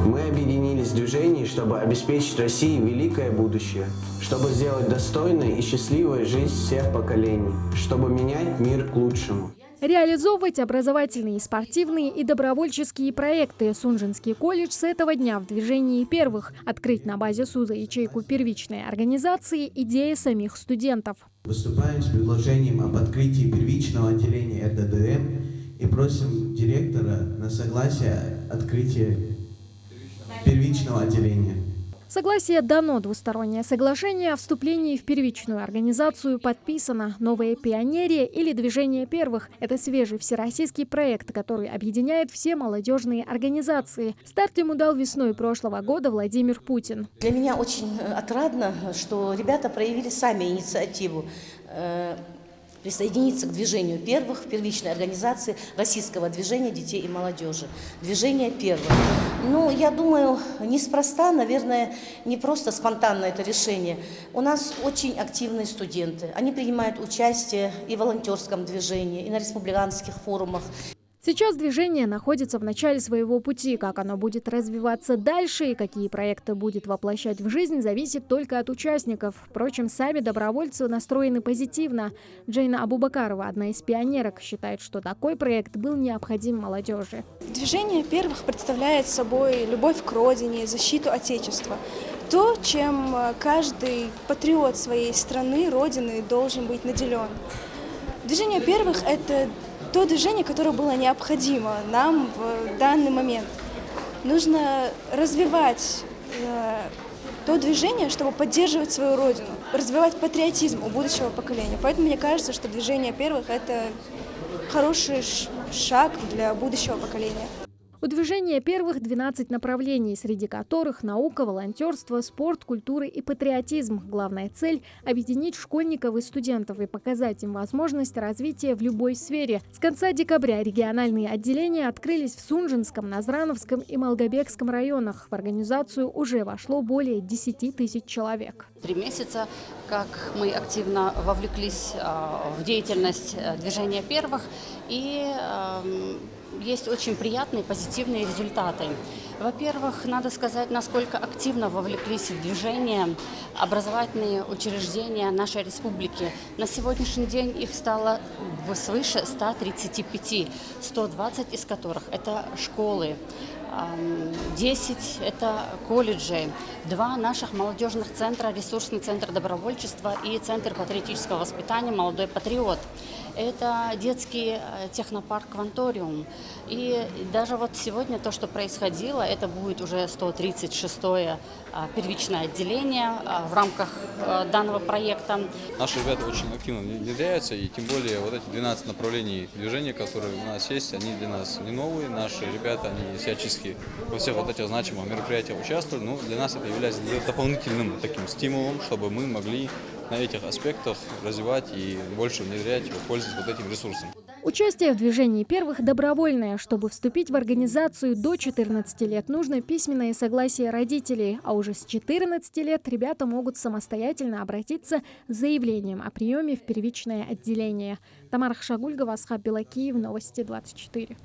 Мы объединились в движении, чтобы обеспечить России великое будущее, чтобы сделать достойной и счастливой жизнь всех поколений, чтобы менять мир к лучшему. Реализовывать образовательные, спортивные и добровольческие проекты Сунжинский колледж с этого дня в движении первых. Открыть на базе СУЗа ячейку первичной организации – идея самих студентов. Выступаем с предложением об открытии первичного отделения РДДМ и просим директора на согласие открытия первичного отделения. Согласие дано, двустороннее соглашение о вступлении в первичную организацию подписано. Новая пионерия или движение первых – это свежий всероссийский проект, который объединяет все молодежные организации. Старт ему дал весной прошлого года Владимир Путин. Для меня очень отрадно, что ребята проявили сами инициативу присоединиться к движению первых, первичной организации российского движения детей и молодежи. Движение первых. Ну, я думаю, неспроста, наверное, не просто спонтанно это решение. У нас очень активные студенты. Они принимают участие и в волонтерском движении, и на республиканских форумах. Сейчас движение находится в начале своего пути. Как оно будет развиваться дальше и какие проекты будет воплощать в жизнь, зависит только от участников. Впрочем, сами добровольцы настроены позитивно. Джейна Абубакарова, одна из пионерок, считает, что такой проект был необходим молодежи. Движение первых представляет собой любовь к родине, защиту Отечества. То, чем каждый патриот своей страны, родины должен быть наделен. Движение первых – это то движение, которое было необходимо нам в данный момент. Нужно развивать то движение, чтобы поддерживать свою родину, развивать патриотизм у будущего поколения. Поэтому мне кажется, что движение первых – это хороший шаг для будущего поколения. У движения первых 12 направлений, среди которых наука, волонтерство, спорт, культура и патриотизм. Главная цель – объединить школьников и студентов и показать им возможность развития в любой сфере. С конца декабря региональные отделения открылись в Сунжинском, Назрановском и Малгобекском районах. В организацию уже вошло более 10 тысяч человек. 3 месяца, как мы активно вовлеклись в деятельность движения первых, и есть очень приятные, позитивные результаты. Во-первых, надо сказать, насколько активно вовлеклись в движение образовательные учреждения нашей республики. На сегодняшний день их стало свыше 135, 120 из которых это школы. 10 – это колледжи, 2 наших молодежных центра, ресурсный центр добровольчества и центр патриотического воспитания «Молодой патриот». Это детский технопарк «Кванториум». И даже вот сегодня то, что происходило, это будет уже 136-е первичное отделение в рамках данного проекта. Наши ребята очень активно внедряются, и тем более вот эти 12 направлений движения, которые у нас есть, они для нас не новые. Наши ребята, они всячески во всех вот этих значимых мероприятиях участвовали. Но для нас это является дополнительным таким стимулом, чтобы мы могли на этих аспектах развивать и больше внедрять и пользоваться вот этим ресурсом. Участие в движении первых добровольное. Чтобы вступить в организацию до 14 лет, нужно письменное согласие родителей. А уже с 14 лет ребята могут самостоятельно обратиться с заявлением о приеме в первичное отделение. Тамара Хашагульгова, Асхаб Белакиев, Новости 24.